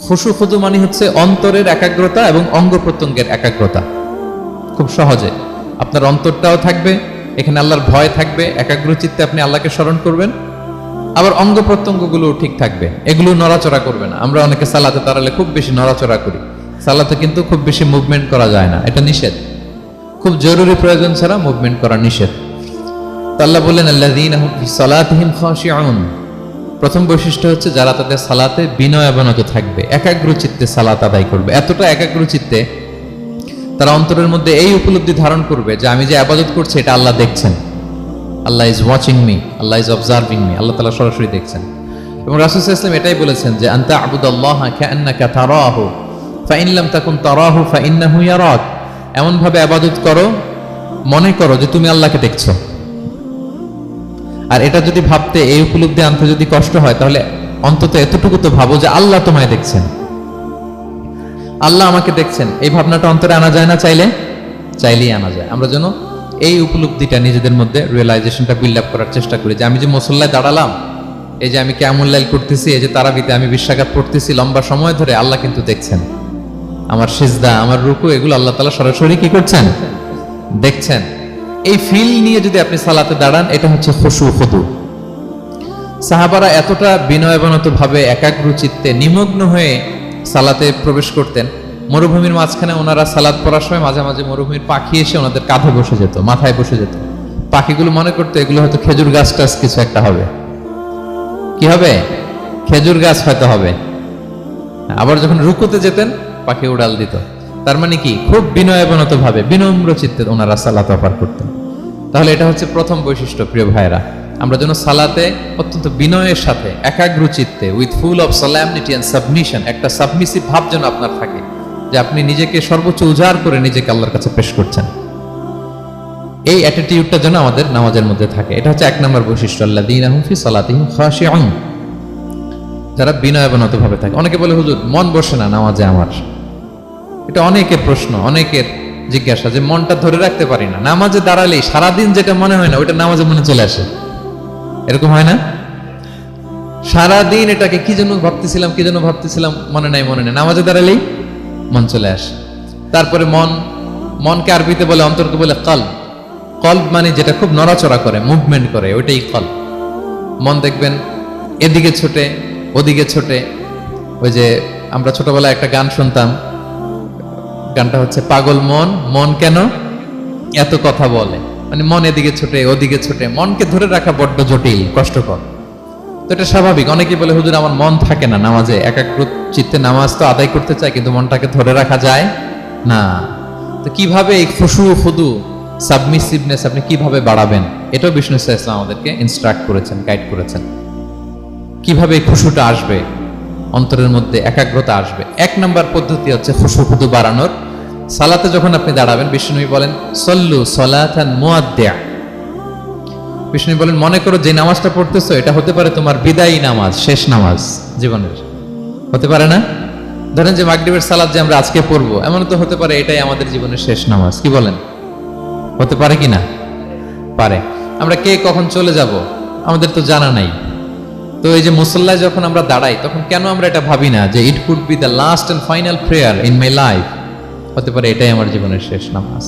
খুশু খুদু মানে হচ্ছে অন্তরের একাগ্রতা এবং অঙ্গ প্রত্যঙ্গের একাগ্রতা। খুব সহজে আপনার অন্তরটাও থাকবে, এখানে আল্লাহর ভয় থাকবে, একাগ্র চিত্তে আপনি আল্লাহকে স্মরণ করবেন, আবার অঙ্গ প্রত্যঙ্গগুলো ঠিক থাকবে, এগুলো নড়াচড়া করবে না। আমরা অনেকে সালাতে দাঁড়ালে খুব বেশি নড়াচড়া করি, সালাতে কিন্তু খুব বেশি মুভমেন্ট করা যায় না, এটা নিষেধ। খুব জরুরি প্রয়োজন ছাড়া মুভমেন্ট করা নিষেধ। তো আল্লাহ বললেন আল্লাযীনা হুম ফি সালাতিহিম খাশিউন, প্রথম বৈশিষ্ট্য হচ্ছে যারা তাদের সালাতে বিনয় অবনত থাকবে, একাগ্র চিত্তে সালাত আদায় করবে। এতটা একাগ্র চিত্তে তারা অন্তরের মধ্যে এই উপলব্ধি ধারণ করবে যে আমি যে ইবাদত করছি এটা আল্লাহ দেখছেন, Allah is watching me, Allah is observing me, আল্লাহ তাআলা সরাসরি দেখছেন। এবং রাসূল সাল্লাল্লাহু আলাইহি ওয়াসাল্লাম এটাই বলেছেন যে আনতা আবুদাল্লাহ কাআন্নাকা তারাহু ফাইন লাম তাকুন তারাহু ফাইন্নাহু ইয়ারাক, এমন ভাবে ইবাদত করো মনে করো যে তুমি আল্লাহকে দেখছো। আর এটা যদি ভাবতে, এই উপলব্ধি আনতে যদি কষ্ট হয়, তাহলে অন্তত এতটুকু তো ভাবো যে আল্লাহ তোমায় দেখছেন, আল্লাহ আমাকে দেখছেন। এই ভাবনাটা অন্তরে আনা যায় না? চাইলেই আনা যায়। আমরা যেন এই উপলব্ধিটা নিজেদের মধ্যে রিয়েলাইজেশনটা বিল্ড আপ করার চেষ্টা করি যে আমি যে মুসল্লায় দাঁড়ালাম, এই যে আমি কিয়ামুল লাইল করতেছি, এই যে তারাবিতে আমি 20 রাকাত পড়তেছি লম্বা সময় ধরে, আল্লাহ কিন্তু দেখছেন। আমার সিজদা, আমার রুকু, এগুলো আল্লাহ তাআলা সরাসরি কি করছেন? দেখছেন। এই ফিল নিয়ে যদি আপনি সালাতে দাঁড়ান, এটা হচ্ছে খুশু খুদু। সাহাবারা এতটা বিনয়াবনত ভাবে একাগ্র চিত্তে নিমগ্ন হয়ে সালাতে প্রবেশ করতেন, মরুভূমির মাঝখানে ওনারা সালাত পড়ার সময় মাঝে মাঝে মরুভূমির পাখি এসে ওনাদের কাঁধে বসে যেত, মাথায় বসে যেত। পাখিগুলো মনে করতো এগুলো হয়তো খেজুর গাছ টাছ কিছু একটা হবে। কি হবে? খেজুর গাছ হয়তো হবে। আবার যখন রুকুতে যেতেন, পাখি উড়াল দিত। তার মানে কি? খুব বিনয়াবনত ভাবে, বিনম্র চিত্তে ওনারা সালাত পার করতেন। তাহলে এটা হচ্ছে প্রথম বৈশিষ্ট্য। প্রিয় ভাইরা, আমরা যেন সালাতে অত্যন্ত বিনয়ের সাথে, একাগ্র চিত্তে, with full of solemnity and submission, একটা সাবমিসিভ ভাব যেন আপনার থাকে, যে আপনি নিজেকে সর্বোচ্চ উজাড় করে নিজেকে আল্লাহর কাছে পেশ করছেন। এই অ্যাটিটিউডটা যেন আমাদের নামাজের মধ্যে থাকে। এটা হচ্ছে 1 নম্বর বৈশিষ্ট্য, আল্লাযীনা হুম ফি সালাতিহিম খাশিউন, যারা বিনয়াবনত ভাবে থাকে। অনেকে বলে হুজুর মন বসে না নামাজে আমার। এটা অনেকের প্রশ্ন, অনেকের জিজ্ঞাসা যে মনটা ধরে রাখতে পারি না। নামাজে দাঁড়ালেই সারাদিন যেটা মনে হয় না ওইটা নামাজে মনে চলে আসে, এরকম হয় না? সারাদিন এটাকে কি যেন ভাবতেছিলাম মনে নাই, নামাজে দাঁড়ালেই মন চলে আসে। তারপরে মনকে আরবিতে বলে, অন্তরকে বলে কলব। কলব মানে যেটা খুব নড়াচড়া করে, মুভমেন্ট করে, ওইটাই কলব। মন দেখবেন এদিকে ছোটে, ওদিকে ছোটে। ওই যে আমরা ছোটবেলায় একটা গান শুনতাম, গানটা হচ্ছে পাগল মন, মন কেন এত কথা বলে। মানে মন এদিকে ছোটে, ওদিকে ছোটে, মনকে ধরে রাখা বড্ড জটিল, কষ্টকর। তো এটা স্বাভাবিক। অনেকে বলে হুজুর আমার মন থাকে না নামাজে, একাগ্র চিত্তে নামাজ তো আদায় করতে চাই, কিন্তু মনটাকে ধরে রাখা যায় না। তো কিভাবে এই খুশু খুদু, সাবমিসিভনেস আপনি কিভাবে বাড়াবেন, এটাও বিষ্ণু সাল্লাল্লাহু আলাইহি ওয়াসাল্লাম আমাদেরকে ইনস্ট্রাক্ট করেছেন, গাইড করেছেন। কিভাবে এই খুশুটা আসবে, অন্তরের মধ্যে একাগ্রতা আসবে। 1 নম্বর পদ্ধতি হচ্ছে খুশু খুদু বাড়ানোর। সালাতে যখন আপনি দাঁড়াবেন, বিষ্ণু বলেন সল্লু সলাতান মুআদ্দিয়া। বিষ্ণু বলেন মনে করো যে নামাজটা পড়তেছো এটা হতে পারে তোমার বিদায়ী নামাজ, শেষ নামাজ জীবনের। হতে পারে না? ধরেন যে মাগরিবের সালাত যে আমরা আজকে পড়বো, এমন তো হতে পারে এটাই আমাদের জীবনের শেষ নামাজ। কি বলেন? হতে পারে কি না? পারে। আমরা কে কখন চলে যাব আমাদের তো জানা নাই। তো এই যে মুসল্লায় যখন আমরা দাঁড়াই, তখন কেন আমরা এটা ভাবি না যে it could be the last and final prayer in my life? হতে পারে এটাই আমার জীবনের শেষ নামাজ।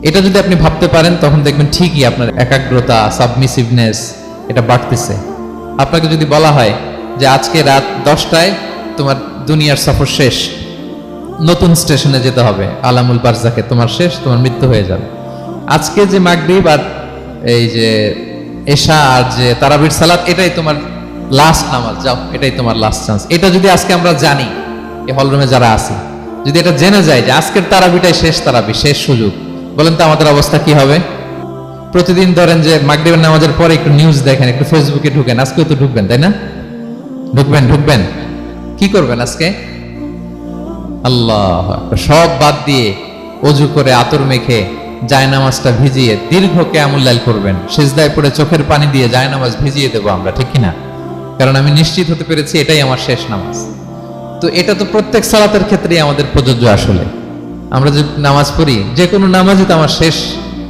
এটা যদি আপনি ভাবতে পারেন, তখন দেখবেন ঠিকই আপনার একাগ্রতা, সাবমিসিভনেস এটা বাড়তেছে। আপনাকে যদি বলা হয় যে আজকে রাত 10টায় তোমার দুনিয়ার সফর শেষ, নতুন স্টেশনে যেতে হবে, আলামুল বারজাকে, তোমার শেষ, তোমার মৃত্যু হয়ে যাবে। আজকে যে মাগরিব আর এই যে এশা আর যে তারাবির সালাত, এটাই তোমার লাস্ট নামাজ, যাও এটাই তোমার লাস্ট চান্স। এটা যদি আজকে আমরা জানি, এই হলরুমে যারা আছি, যদি এটা জেনে যায় যে আজকের তারাবিটাই শেষ তারাবি, শেষ সুযোগ, বলেন তো আমাদের অবস্থা কি হবে? প্রতিদিন ধরেন যে মাগরিবের নামাজের পরে একটু নিউজ দেখেন, একটু ফেসবুকে ঢুকেন, আজকেও তো ঢুকবেন তাই না? ঢুকবেন। কি করবেন আজকে? আল্লাহ, সব বাদ দিয়ে ওযু করে আতর মেখে জায়নামাজটা ভিজিয়ে দীর্ঘ কিয়ামুল লাইল করবেন। সিজদায় পড়ে চোখের পানি দিয়ে জায়নামাজ ভিজিয়ে দেবো আমরা, ঠিক কিনা? কারণ আমি নিশ্চিত হতে পেরেছি এটাই আমার শেষ নামাজ। তো এটা তো প্রত্যেক সালাতের ক্ষেত্রেই আমাদের প্রযোজ্য। আসলে আমরা যে নামাজ পড়ি, যে কোনো নামাজই তো আমার শেষ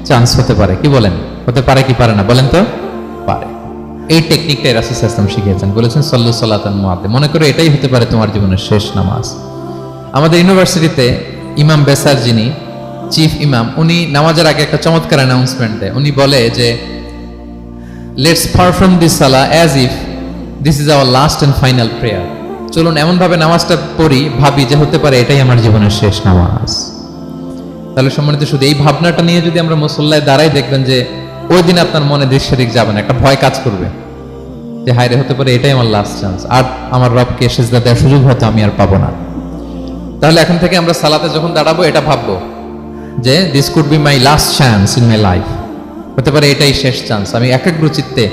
চান্স হতে পারে। কি বলেন? হতে পারে কি পারে না? বলেন তো। পারে। এই টেকনিকটাই রাসূল সাল্লাল্লাহু আলাইহি ওয়াসাল্লাম শিখিয়েছেন, বলেছেন সাল্লু সালাতান মুআদ্দে, মনে করো এটাই হতে পারে তোমার জীবনের শেষ নামাজ। আমাদের ইউনিভার্সিটিতে ইমাম বেসার যিনি চিফ ইমাম, উনি নামাজের আগে একটা চমৎকার অ্যানাউন্সমেন্ট দেয়। উনি বলে যে let's perform this Salah as if this is our last and final prayer. চলুন এমনভাবে নামাজটা পড়ি, ভাবি যে হতে পারে এটাই আমার জীবনের শেষ নামাজ। তাহলে সম্মানিত, শুধু এই ভাবনাটা নিয়ে যদি আমরা মুসল্লায় দাঁড়াই, দেখবেন যে ওই দিন আপনার মনে দিক যাবে না, একটা ভয় কাজ করবে যে হায়রে হতে পারে এটাই আমার লাস্ট চান্স, আর আমার রবকে সিজদা দেওয়ার সুযোগ হয়তো আমি আর পাবো না। তাহলে এখন থেকে আমরা সালাতে যখন দাঁড়াবো এটা ভাববো যে this could be my last chance in my life, হতে পারে এটাই শেষ চান্স। আমি একাগ্র চিত্তে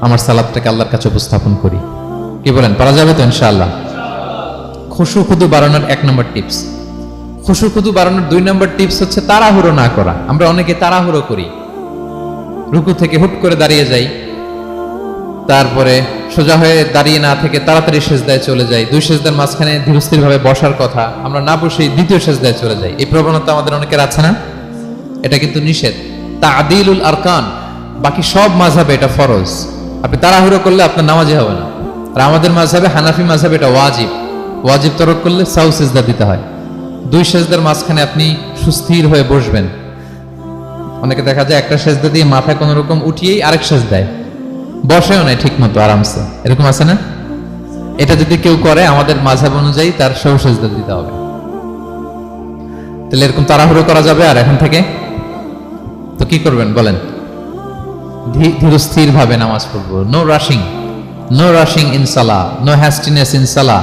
আমার সালাতটাকে আল্লাহর কাছে উপস্থাপন করি। কি বলেন, পারা যাবে তো ইনশাআল্লাহ? খুশু খুদু বাড়ানোর 1 নম্বর টিপস। খুশু খুদু বাড়ানোর 2 নম্বর টিপস হচ্ছে তাড়াহুড়ো না করা। আমরা অনেকে তাড়াহুড়ো করি, রুকু থেকে হুট করে দাঁড়িয়ে যাই, তারপরে সোজা হয়ে দাঁড়িয়ে না থেকে তাড়াতাড়ি সেজদায় চলে যাই, 2 সেজদার মাঝখানে ধীরস্থির ভাবে বসার কথা আমরা না বসে 2য় সেজদায় চলে যাই। এই প্রবণতা আমাদের অনেকের আছে না? এটা কিন্তু নিষেধ। তা'দিলুল আরকান, বাকি সব মাযহাবে এটা ফরজ। আপনি তাড়াহুড়ো করলে আপনার নামাজই হবে না। আর আমাদের মাযহাবে, হানাফি মাযহাবে এটা ওয়াজিব। ওয়াজিব তরক করলে সাউ সিজদা দিতে হয়। 2 সেজদার মাঝখানে আপনি সুস্থির হয়ে বসবেন। অনেকে দেখা যায় একটা সেজদা দিয়ে মাথা কোনো রকম উঠিয়েই আরেক সেজদায় বসেও নাই ঠিক মতো আরামসে, এরকম আছে না? এটা যদি কেউ করে আমাদের মাযহাব অনুযায়ী তার সৌ সেজদা দিতে হবে। তাহলে এরকম তাড়াহুড়ো করা যাবে? আর এখন থেকে তো কি করবেন বলেন? ধীরস্থির ভাবে নামাজ পড়বো। No rushing, no rushing in salah, no hastiness in salah.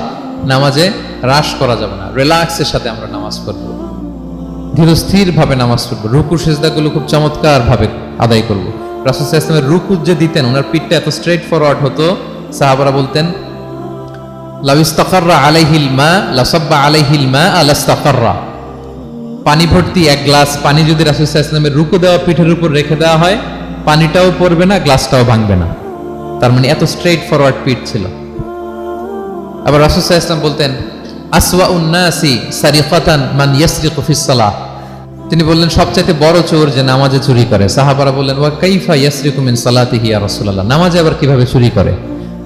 নামাজে রাশ করা যাবে না, রিল্যাক্সের সাথে আমরা নামাজ পড়বো, ধীরস্থির ভাবে নামাজ পড়বো। রুকু সেজদাগুলো খুব চমৎকার ভাবে আদায় করবো। রাসূল সাল্লাল্লাহু আলাইহি ওয়াসাল্লামের রুকু যে দিতেন, ওনার পিঠটা এত স্ট্রেট ফরওয়ার্ড হতো, সাহাবারা বলতেন লাউ ইস্তাকাররা আলাইহিল মা লাসাব্বা আলাইহিল মা আলাস্তাকাররা। পানি ভর্তি 1 গ্লাস পানি যদি রাসূল সাল্লাল্লাহু আলাইহি ওয়াসাল্লামের রুকু দেওয়া পিঠের উপর রেখে দেওয়া হয়, পানিটাও পড়বে না, গ্লাসটাও ভাঙবে না। তার মানে এত স্ট্রেট ফরওয়ার্ড পিঠ ছিল। আবার রাসূল সাল্লাল্লাহু আলাইহি ওয়াসাল্লাম বলতেন আসওয়াউন নাসি সারিকাতান মান ইয়াসরিকু ফিস সালাহ। তিনি বললেন সবচাইতে বড় চোর যে নামাজে চুরি করে। সাহাবারা বললেন ওয়া কাইফা ইয়াসরিকু মিন সালাতিহি ইয়া রাসূলুল্লাহ, নামাজে আবার কিভাবে চুরি করে?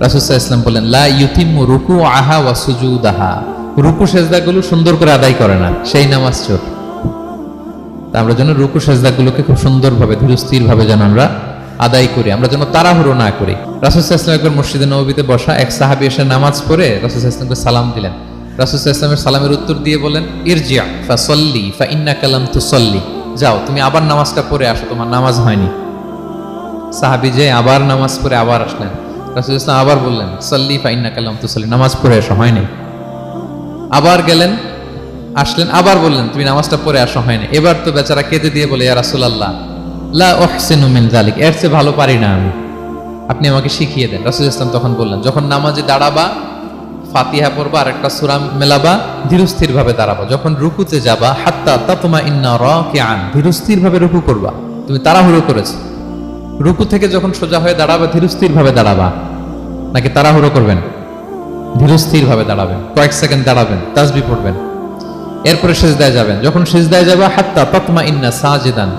রাসূল সাল্লাল্লাহু আলাইহি ওয়াসাল্লাম বললেন লা ইউতিম্মু রুকুআহা ওয়া সুজুদাহা, রুকু সেজদাগুলো সুন্দর করে আদায় করে না, সেই নামাজ চোর। তা আমরা যেন রুকু সেজদাগুলোকে খুব সুন্দরভাবে ধীরস্থিরভাবে যেন আমরা আদায় করি, আমরা যেন তাড়াহুড়ো না করি। রাসূল সাল্লাল্লাহু আলাইহি ওয়াসাল্লাম একবার মসজিদে নববীতে বসা এক সাহাবী এসে নামাজ পড়ে রাসূল সাল্লাল্লাহু আলাইহি ওয়াসাল্লামকে সালাম দিলেন। রাসূল সাল্লাল্লাহু আলাইহি ওয়াসাল্লামের সালামের উত্তর দিয়ে বলেন ইরজি' ফাসাল্লি ফাইন্নাকা লাম তুসাল্লি, যাও তুমি আবার নামাজটা পড়ে আসো, তোমার নামাজ হয়নি। সাহাবী যে আবার নামাজ পড়ে আবার আসলেন, রাসূল সাল্লাল্লাহু আলাইহি ওয়াসাল্লাম আবার বললেন সাল্লি ফাইন্নাকা লাম তুসাল্লি, নামাজ পড়ে এসো, হয়নি। আবার গেলেন, আসলেন, আবার বললেন তুমি নামাজটা পড়ে আসো, হয়নি। এবার তো বেচারা কেঁদে দিয়ে বলে ইয়া রাসূলুল্লাহ লা উহসিনু মিন যালিক, এর চেয়ে ভালো পারি না আমি, আপনি আমাকে শিখিয়ে দেন। রাসূল সাল্লাল্লাহু আলাইহি ওয়াসাল্লাম তখন বললেন যখন নামাজে দাঁড়াবা ফাতিহা পড়বা আর একটা সূরা মেলাবা, ধীরস্থির ভাবে দাঁড়াবা। যখন রুকুতে যাবা হাত্তা তাতমাইন্না রাকিআন, ধীরস্থির ভাবে রুকু করবা। তুমি তাড়াহুড়ো করেছো, রুকু থেকে যখন সোজা হয়ে দাঁড়াবা ধীরস্থির ভাবে দাঁড়াবা, নাকি তাড়াহুড়ো করবেন? ধীরস্থির ভাবে দাঁড়াবেন, কয়েক সেকেন্ড দাঁড়াবেন, তাসবিহ পড়বেন, এরপরে সিজদায় যাবেন। যখন সিজদায় যাবা হাত্তা তাতমাইন্না সাজিদান,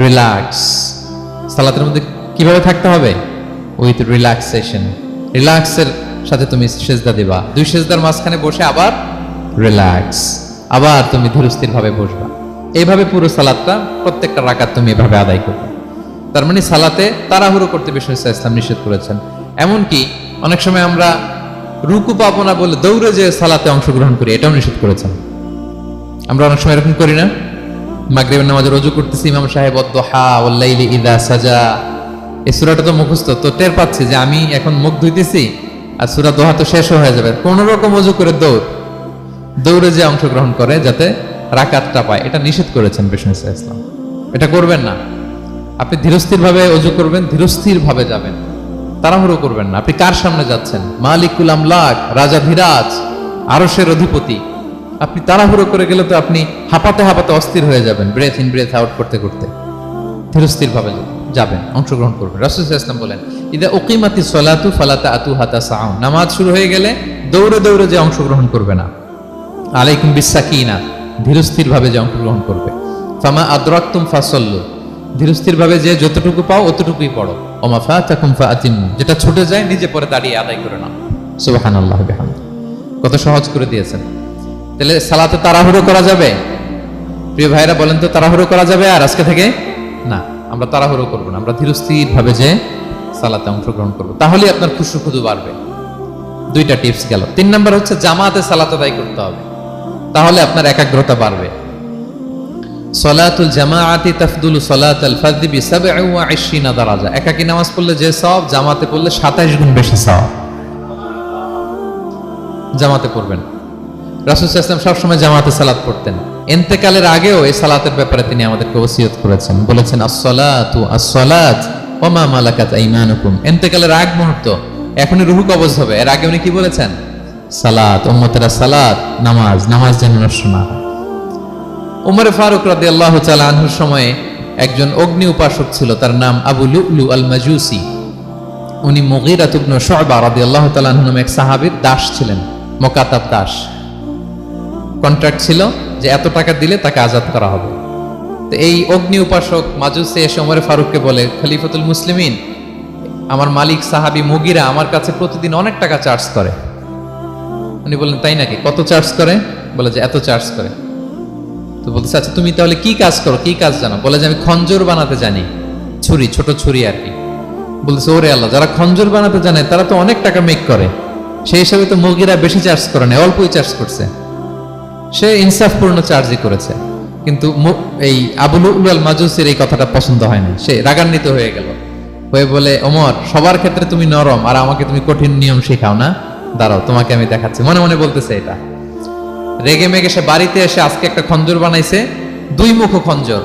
রিল্যাক্স। সালাতের মধ্যে কিভাবে থাকতে হবে? উইথ রিল্যাক্সেশন, রিল্যাক্সের সাথে তুমি সিজদা দিবা। 2 সিজদার মাঝখানে বসে আবার রিল্যাক্স, আবার তুমি ধীরস্থির ভাবে বসবা। এইভাবে পুরো সালাতটা প্রত্যেকটা রাকাত তুমি এভাবে আদায় করবে। তার মানে সালাতে তাড়াহুড়ো করতে বিষ্ণু ইসলাম নিষেধ করেছেন। এমনকি অনেক সময় আমরা রুকু পাবো না বলে দৌড়ে যে সালাতে অংশগ্রহণ করি, এটাও নিষেধ করেছেন। আমরা অনেক সময় এরকম করি না? মাগরিবের নামাজে রুজু করতেছি, ইমাম সাহেব ওয়াদ-দুহা ওয়াল-লাইলি ইযা সাজা, এই সূরাটা তো মুখস্থ, তো টের পাচ্ছি যে আমি এখন মুখ ধুইতেছি আর সূরা দোহা তো শেষ হয়ে যাবে, কোন রকম ওযু করে দৌড়ে যে অংশগ্রহণ করে যাতে রাকাতটা পায়, এটা নিষেধ করেছেন বিষ্ণু ইসলাম। এটা করবেন না। আপনি ধীরস্থির ভাবে ওযু করবেন, ধীরস্থির ভাবে যাবেন, তাড়াহুড়ো করবেন না। আপনি কার সামনে যাচ্ছেন? মালিকুল আমলাক, রাজা ধীরাজ, আরশের অধিপতি। আপনি তাড়াহুড়ো করে গেলে তো আপনি হাঁপাতে হাঁপাতে অস্থির হয়ে যাবেন, ব্রেথ ইন ব্রেথ আউট করতে করতে। ধীরস্থির ভাবে যাবেন, অংশগ্রহণ করবেন। রাসূল সাল্লাল্লাহু আলাইহি ওয়াসাল্লাম বলেন ইদা উকিমাতিস সালাতু ফালা তা'তুহা তাসআউন, নামাজ শুরু হয়ে গেলে দৌড়ে দৌড়ে যে অংশগ্রহণ করবে না। আলাইকুম বিসাকিনা, ধীরস্থির ভাবে যে অংশগ্রহণ করবে। ফামা আদরাকতুম ফাসাল্লু, ধীরস্থির ভাবে যে যতটুকু পাও অতটুকুই পড়ো। ওয়া মা ফাতাকুম ফাআতিমু, যেটা ছুটে যায় নিজে পরে দাঁড়িয়ে আদায় করে নাও। সুবহানাল্লাহ বিহামদি। কত সহজ করে দিয়েছেন। তাহলে সালাতে তাড়াহুড়ো করা যাবে? প্রিয় ভাইরা বলেন তো, তাড়াহুড়ো করা যাবে আর আজকে থেকে? না, আমরা তাড়াহুড়ো করব না, আমরা ধীরস্থির ভাবে যে সালাতে অংশগ্রহণ করব, তাহলে আপনার খুশু খুদু বাড়বে। দুইটা টিপস গেল। 3 নাম্বার হচ্ছে জামাতে সালাত আদায় করতে হবে, তাহলে আপনার একাগ্রতা বাড়বে। সলাতুল জামাআতি তাফদুলু সলাতাল ফারদি বি 27 দারাজা। একাকী নামাজ পড়লে যে সওয়াব, জামাতে পড়লে 27 গুণ বেশি সওয়াব। জামাতে পড়বেন। রাসূল সাল্লাল্লাহু আলাইহি ওয়াসাল্লাম সবসময় জামাতে সালাত পড়তেন। ইন্তেকালের আগেও এই সালাতের ব্যাপারে তিনি আমাদেরকে ওসিয়ত করেছেন, বলেছেন আসসালাতু আসসালাত ওয়া মা মালাকাত আইমানুকুম। ইন্তেকালের আগ মুহূর্ত, এখনই রূহ কবজ হবে, এর আগে উনি কি বলেছেন? সালাত, উম্মতেরা সালাত, নামাজ, নামাজ যেন নষ্ট না হয়। উমর ফারুক রাদিয়াল্লাহু তাআলা আনহুর সময়ে একজন অগ্নি উপাসক ছিল, তার নাম আবু লুলু আল মাজুসি। উনি মুগীরা ইবনে শুবা রাদিয়াল্লাহু তাআলা আনহু নামে এক সাহাবীর দাস ছিলেন, মুকাতাব দাস। কন্ট্রাক্ট ছিল যে এত টাকা দিলে তাকে আজাদ করা হবে। তো এই অগ্নি উপাসক মাজুসি এসে উমর ফারুককে বলে, খলিফাতুল মুসলিমিন, আমার মালিক সাহাবী মুগীরা আমার কাছে প্রতিদিন অনেক টাকা চার্জ করে। উনি বললেন, তাই নাকি? কত চার্জ করে? বলে যে এত চার্জ করে। তো বলতেছে, আচ্ছা তুমি তাহলে কি কাজ করো, কি কাজ জানো? বলে যে আমি খঞ্জর বানাতে জানি, ছুরি, ছোট ছুরি আর কি। বলতেছে, ওরে আল্লাহ, যারা খঞ্জর বানাতে জানে তারা তো অনেক টাকা মেক করে, সেই হিসাবে তো মুগীরা বেশি চার্জ করে না, অল্পই চার্জ করছে। সে ইনসাফপূর্ণ চার্জই করেছে। কিন্তু এই আবু লুলু আল মাজুসির এই কথাটা পছন্দ হয় না, সে রাগান্বিত হয়ে গেল, হয়ে বলে, ওমর, সবার ক্ষেত্রে তুমি নরম আর আমাকে তুমি কঠিন নিয়ম শেখাও না, দাঁড়াও তোমাকে আমি দেখাচ্ছি। মনে মনে বলতেছে এটা। রেগে মেগে সে বাড়িতে এসে আজকে একটা খঞ্জর বানাইছে, 2 মুখ খঞ্জর।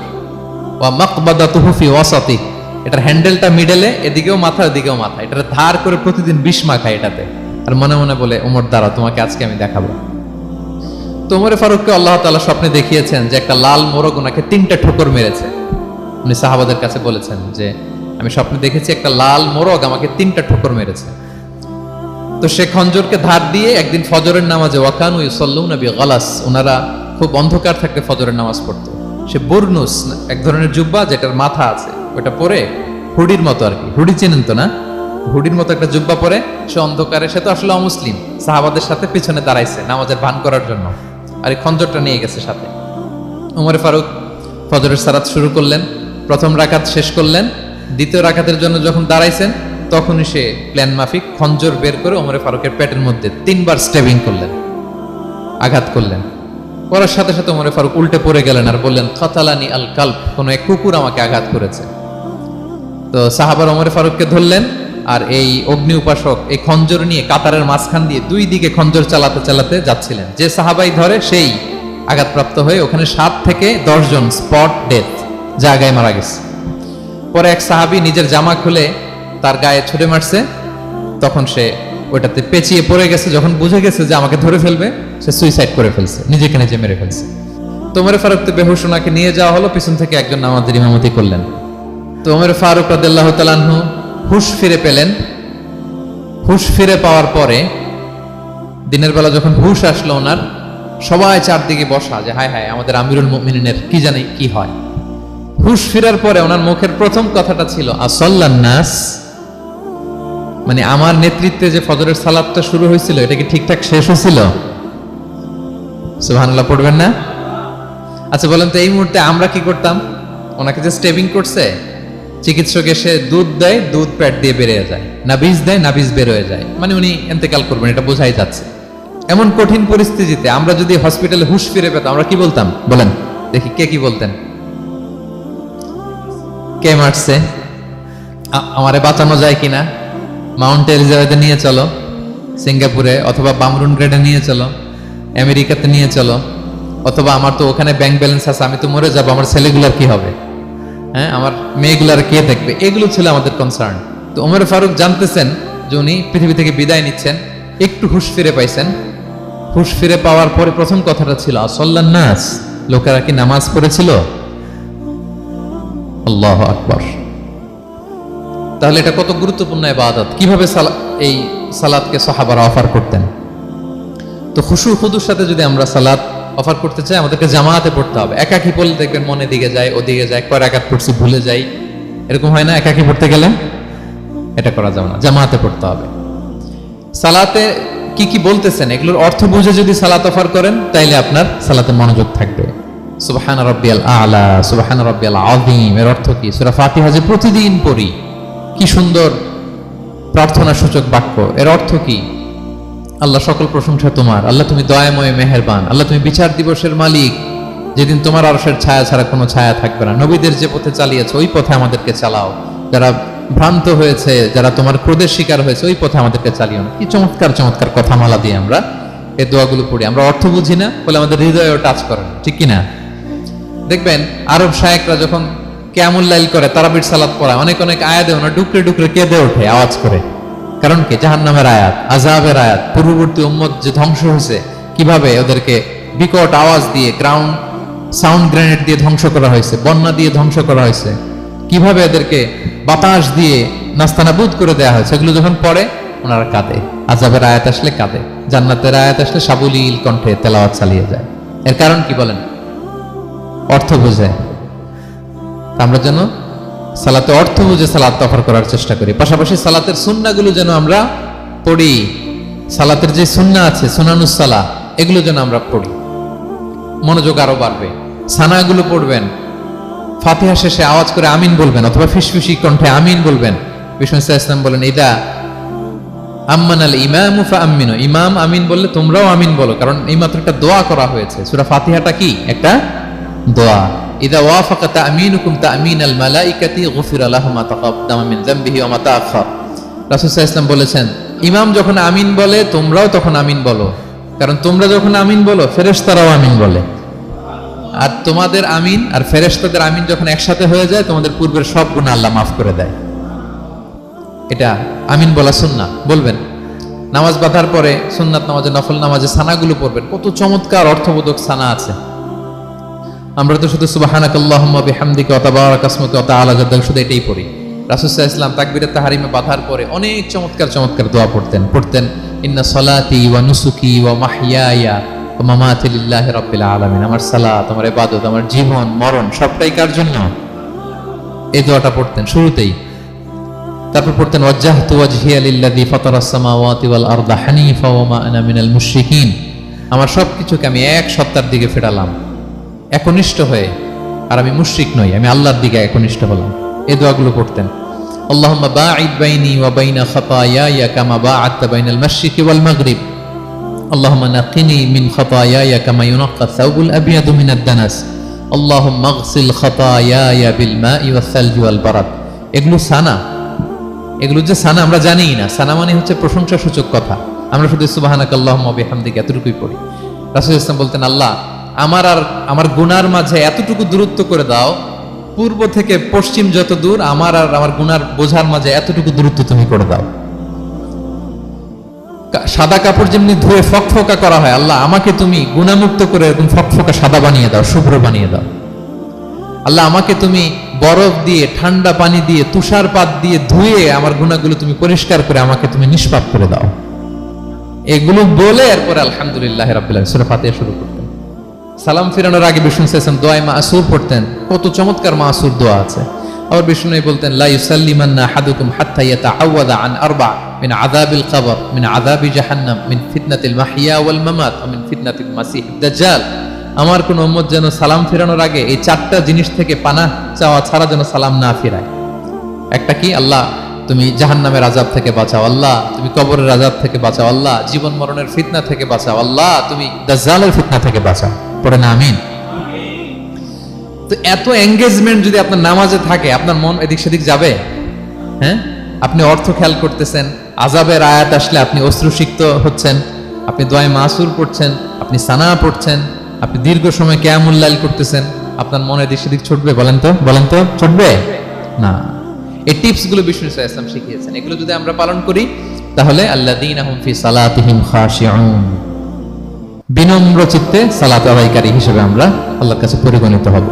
ওয়া মাকবাদাতুহু ফি ওয়াসাতি, এটার হ্যান্ডেলটা মিডলে, এদিকেও মাথা ওদিকেও মাথা, এটার ধার করে প্রতিদিন 20 মাখায় এটাতে। আর মনে মনে বলে, ওমর দাঁড়াও তোমাকে আজকে আমি দেখাবো। তো ওমর ফারুককে আল্লাহ তাআলা স্বপ্নে দেখিয়েছেন যে একটা লাল মোরগ ওনাকে 3টা ঠোকর মেরেছে। উনি সাহাবাদের কাছে বলেছেন যে আমি স্বপ্নে দেখেছি একটা লাল মোরগ আমাকে 3টা ঠোকর মেরেছে। তো সে খঞ্জরকে ধার দিয়ে একদিন ফজরের নামাজে, ওয়াকানু ইউসাল্লুনা বিগালাস, ওনারা খুব অন্ধকার থাকতে ফজরের নামাজ পড়তো। সে বুরনুস, এক ধরনের জুব্বা যেটার মাথা আছে, ওটা পরে হুডির মতো আর কি, হুডি চেনেন তো না? হুডির মতো একটা জুব্বা পরে সে অন্ধকারে, সে তো আসলে অমুসলিম, সাহাবাদের সাথে পিছনে দাঁড়াইছে নামাজের ভান করার জন্য, আর এই খঞ্জরটা নিয়ে গেছে সাথে। ওমর ফারুক ফজরের সালাত শুরু করলেন, প্রথম রাকাত শেষ করলেন, দ্বিতীয় রাকাতের জন্য যখন দাঁড়াইছেন তখনই সে প্ল্যান মাফিক খঞ্জর বের করে ওমর ফারুকের পেটের মধ্যে 3বার স্টেবিং করলেন, আঘাত করলেন। করার সাথে সাথে ওমর ফারুক উল্টে পড়ে গেলেন আর বললেন, কাতালানি আল কালব, কোন এক কুকুর আমাকে আঘাত করেছে। তো সাহাবার ওমর ফারুককে ধরলেন, আর এই অগ্নি উপাসক এই খঞ্জর নিয়ে কাতারের মাঝখান দিয়ে 2 দিকে খঞ্জর চালাতে চালাতে যাচ্ছিলেন। যে সাহাবাই ধরে সেই আঘাতপ্রাপ্ত হয়ে ওখানে 7 থেকে 10 জন স্পট ডেথ, জায়গায় মারা গেছে। পরে এক সাহাবী নিজের জামা খুলে তার গায়ে ছুঁড়ে মারছে, তখন সে ওটাতে পেঁচিয়ে পড়ে গেছে। যখন বুঝে গেছে যে আমাকে ধরে ফেলবে, সে সুইসাইড করে ফেলছে, নিজেকে নিজে মেরে ফেলছে। তো ওমর ফারুক তো বেহুশ, ওনাকে নিয়ে যাওয়া হলো, পিছন থেকে একজন নামাজের ইমামতি করলেন। তো ওমর ফারুক রাদিয়াল্লাহু তাআলা আনহু হুঁশ ফিরে পেলেন। হুঁশ ফিরে পাওয়ার পরে দিনের বেলা যখন হুঁশ আসলো ওনার, সবাই চারদিকে বসা, যে হায় হায় আমাদের আমিরুল মুমিনিনের কি জানি কি হয়। হুঁশ ফিরার পরে ওনার মুখের প্রথম কথাটা ছিল আসাল্লান নাস, মানে আমার নেতৃত্বে যে ফজরের সালাতটা শুরু হয়েছিল এটা কি ঠিকঠাক শেষ হয়েছিল? সুবহানাল্লাহ পড়বেন না? আচ্ছা বলেন তো, এই মুহূর্তে আমরা কি করতাম? ওনাকে যে স্টেবিং করছে, চিকিৎসক এসে দুধ দেয়, দুধ পেট দিয়ে বেরিয়ে যায়, নাবিজ দেয়, নাবিজ বের হয়ে যায়, মানে উনি ইন্তেকাল করবেন, এটা বোঝাই যাচ্ছে। এমন কঠিন পরিস্থিতিতে আমরা যদি হসপিটালে হুঁশ ফিরে পেতাম, আমরা কি বলতাম বলেন দেখি? কে কি বলতেন? কে মারছে, আমারে বাঁচানো যায় কিনা, মাউন্ট এলিজাবেথে নিয়ে চলো, সিঙ্গাপুরে অথবা বামরুন গ্রেডে নিয়ে চলো, আমেরিকাতে নিয়ে চলো, অথবা আমার তো ওখানে ব্যাংক ব্যালেন্স আছে, আমি তো মরে যাবো, আমার ছেলেগুলার কি হবে, হ্যাঁ আমার মেয়েগুলার কে দেখবে, এগুলো ছিল আমাদের কনসার্ন। তো ওমর ফারুক জানতেছেন যে উনি পৃথিবী থেকে বিদায় নিচ্ছেন, একটু হুঁশ ফিরে পাইছেন। হুঁশ ফিরে পাওয়ার পরে প্রথম কথাটা ছিল আসাল্লান নাস, লোকেরা কি নামাজ পড়েছিল? আল্লাহু আকবার। তাহলে এটা কত গুরুত্বপূর্ণ ইবাদত, কিভাবে এই সালাতকে সাহাবারা অফার করতেন। তো খুশু খুদুর সাথে যদি আমরা সালাত অফার করতে চাই, আমাদেরকে জামাতে পড়তে হবে। একাকি পড়লে দেখবেন মনে দিকে যায়, ওদিকে যায়, কয় রাকাত পড়ছি ভুলে যাই, এরকম হয় না একাকি পড়তে গেলে? এটা করা যাবে না, জামাতে পড়তে হবে। সালাতে কি কি বলতেছেন এগুলোর অর্থ বুঝে যদি সালাত অফার করেন তাইলে আপনার সালাতে মনোযোগ থাকবে। সুবহান রাব্বিয়াল আলা, সুবহান রাব্বিয়াল আযীম এর অর্থ কি? সূরা ফাতিহা যে প্রতিদিন পড়ি, কি সুন্দর প্রার্থনা সূচক বাক্য, এর অর্থ কি? আল্লাহ সকল প্রশংসা তোমার, আল্লাহ তুমি দয়াময় মেহেরবান, আল্লাহ তুমি বিচার দিবসের মালিক, যেদিন তোমার আরশের ছায়া ছাড়া কোনো ছায়া থাকবে না। নবীদের যে পথে চালিয়েছে ওই পথে আমাদেরকে চালাও, যারা ভ্রান্ত হয়েছে, যারা তোমার ক্রোধের শিকার হয়েছে ওই পথে আমাদেরকে চালিও না। কি চমৎকার চমৎকার কথামালা দিয়ে আমরা এই দোয়াগুলো পড়ি। আমরা অর্থ বুঝি না বলে আমাদের হৃদয়েও টাচ করে না, ঠিক কিনা? দেখবেন আরব শায়েকরা যখন কিয়ামুল লাইল করে, তারাবির সালাত পড়ায়, অনেক অনেক আয়াতে ওনা ডুকরে ডুকরে কেঁদে ওঠে আওয়াজ করে। কারণ কি? জাহান্নামের আয়াত, আযাবের আয়াত, পূর্ববর্তী উম্মত যে ধ্বংস হয়েছে, কিভাবে ওদেরকে বিকট আওয়াজ দিয়ে, গ্রাউন্ড সাউন্ড গ্রেনেড দিয়ে ধ্বংস করা হয়েছে, বন্যা দিয়ে ধ্বংস করা হয়েছে, কিভাবে এদেরকে বাতাস দিয়ে নাস্তানাবুদ করে দেওয়া হয়েছে, এগুলো যখন পড়ে ওনারা কাঁদে। আযাবের আয়াত আসলে কাঁদে, জান্নাতের আয়াত আসলে সাবলীল কণ্ঠে তেলাওয়াত চালিয়ে যায়। এর কারণ কি বলেন? অর্থ বুঝে। আমরা যেন সালাতে অর্থ বুঝে সালাত অফার করার চেষ্টা করি। পাশাপাশি সালাতের সুন্নাহগুলো যেন আমরা পড়ি, সালাতের যে সুন্নাহ আছে, সুনানুস সালাহ, এগুলো যেন আমরা পড়ি, মনোযোগ আরো বাড়বে। সানাগুলো পড়বেন, ফাতিহা শেষে আওয়াজ করে আমিন বলবেন, অথবা ফিসফিসি কণ্ঠে আমিন বলবেন। বিষ্ণু ইসলাম বলেন, ইদা আম্মানাল ইমামু ফাআমিনু, ইমাম আমিন বললে তোমরাও আমিন বলো, কারণ এই মাত্র একটা দোয়া করা হয়েছে। সূরা ফাতিহাটা কি? একটা দোয়া। ইদা ওয়াফাকা তা'মিনুকুম তা'মিনাল মালাইকাতি গুফিরা লাহু মা তাকাদ্দামা মিন যামবিহি ওয়া মা তাআখার। রাসূল সাল্লাল্লাহু আলাইহি ওয়াসাল্লাম বলেছেন, ইমাম যখন আমিন বলে তোমরাও তখন আমিন বলো, কারণ তোমরা যখন আমিন বলো ফেরেশতারাও আমিন বলে। আর তোমাদের আমিন আর ফেরেশতাদের আমিন যখন একসাথে হয়ে যায়, তোমাদের পূর্বের সব গুনাহ আল্লাহ মাফ করে দেয়। এটা আমিন বলা সুন্নাহ, বলবেন। নামাজ বাঁধার পরে সুন্নাত নামাজে, নফল নামাজে সানাগুলো পড়বেন, কত চমৎকার অর্থবোধক সানা আছে। আমরা তো শুধু সুবহানাকাল্লাহুম্মা বিহামদিকা ওয়া তাবারাকা ইসমুকা ওয়া তাআলা জাদ্দুকা শুধু এটাই পড়ি। রাসূল সাল্লাল্লাহু আলাইহি ওয়াসাল্লাম তাকবীরে তাহরিমে বাঁধার পরে অনেক চমৎকার চমৎকার দোয়া পড়তেন। ইন্না সলাতি ওয়া নুসুকি ওয়া মাহইয়ায়া ওয়া মামাতি লিল্লাহি রাব্বিল আলামিন। আমার সালাত, আমার ইবাদত, আমার জীবন মরণ সবটাই কার জন্য? এই দোয়াটা পড়তেন শুরুতেই। তারপর পড়তেন ওয়াজ্জাহতু ওয়াজহিয়া লিল্লাযী ফাতারাস সামাওয়াতি ওয়াল আরদা হানিফা ওয়া মা আনা মিনাল মুশরিকিন। আমার সবকিছুকে আমি এক সত্তার দিকে ফেরালাম, একনিষ্ঠ হয়ে, আর আমি মুশরিক নই, আমি আল্লাহর দিকে একনিষ্ঠ হলাম। এই দোয়াগুলো পড়তেন। আল্লাহুম্মা বাঈদ বাইনি ওয়া বাইনা খাতায়ায়া কামা বা'আদতা বাইনাল মাশরিকি ওয়াল মাগরিব। আল্লাহুম্মা নাক্কিনি মিন খাতায়ায়া কামা ইউনাক্কা আস-সাওবুল আবয়াদু মিনাদ দানাস। আল্লাহুম্মা ইগসিল খাতায়ায়া বিল মাই ওয়াস সালজি ওয়াল বারাদ। এগুলো সানা, এগুলো যে সানা আমরা জানিই না। সানা মানে হচ্ছে প্রশংসা সূচক কথা। আমরা শুধু সুবহানাকাল্লাহুম্মা ওয়া বিহামদিকা এতটুকুই পড়ি। রাসূল ইসলাম বলতেন, আল্লাহ আমার আর আমার গুনার মাঝে এতটুকু দূরত্ব করে দাও, পূর্ব থেকে পশ্চিম যত দূর, আমার আর আমার গুনার বোঝার মাঝে এতটুকু দূরত্ব তুমি করে দাও। সাদা কাপড় যেমনি ধুয়ে ফকফকা করা হয়, আল্লাহ আমাকে তুমি গুনামুক্ত করে এরকম ফকফকা সাদা বানিয়ে দাও, শুভ্র বানিয়ে দাও। আল্লাহ আমাকে তুমি বরফ দিয়ে, ঠান্ডা পানি দিয়ে, তুষারপাত দিয়ে ধুয়ে আমার গুনাহগুলো তুমি পরিষ্কার করে আমাকে তুমি নিষ্পাপ করে দাও। এগুলো বলে এরপরে আলহামদুলিল্লাহ রাব্বিল আলামিন সূরা ফাতিহা শুরু করতেন। সালাম ফিরানোর আগে বিষ্ণু সাল্লাল্লাহু দোয়া মাসুর পড়তেন। কত চমৎকার মাসুর দোয়া আছে। আবার বিষ্ণু বলতেন, লা ইউসাল্লিমান্না আহাদুকুম হাত্তা ইয়াতাআওয়াদা আন আরবা মিন আযাবিল কবর, মিন আযাবি জাহান্নাম, মিন ফিতনাতিল মাহইয়া ওয়াল মামাত ওয়া মিন ফিতনাতিল মাসিহিদ দাজ্জাল। আমার কোন উম্মত যেন সালাম ফিরানোর আগে এই চারটা জিনিস থেকে পানাহ চাওয়া ছাড়া যেন সালাম না ফিরায়। একটা কি? আল্লাহ তুমি জাহান্নামের আযাব থেকে বাঁচাও, আল্লাহ তুমি কবরের আযাব থেকে বাঁচাও, আল্লাহ জীবন মরণের ফিতনা থেকে বাঁচাও, আল্লাহ তুমি দাজ্জালের ফিতনা থেকে বাঁচাও। পড়ে না আমিন? তো এত এঙ্গেজমেন্ট যদি আপনার নামাজে থাকে, আপনার মন এদিক সেদিক যাবে? হ্যাঁ, আপনি অর্থ খেয়াল করতেছেন, আযাবের আয়াত আসলে আপনি অশ্রুসিক্ত হচ্ছেন, আপনি দোয়া মাসুর পড়ছেন, আপনি সানা পড়ছেন, আপনি দীর্ঘ সময় কিয়ামুল লাইল করতেছেন, আপনার মন এদিক সেদিক ছুটবে? বলেন তো ছুটবে না। এই টিপস গুলো বিষ্ণু সাল্লাল্লাহু আলাইহি ওয়াসাল্লাম শিখিয়েছেন। এগুলো যদি আমরা পালন করি তাহলে আল্লাযীনা হুম ফি সালাতিহিম খাশিউন, বিনম্র চিত্তে সালাত আদায়কারী হিসেবে আমরা আল্লাহর কাছে পরিগণিত হব।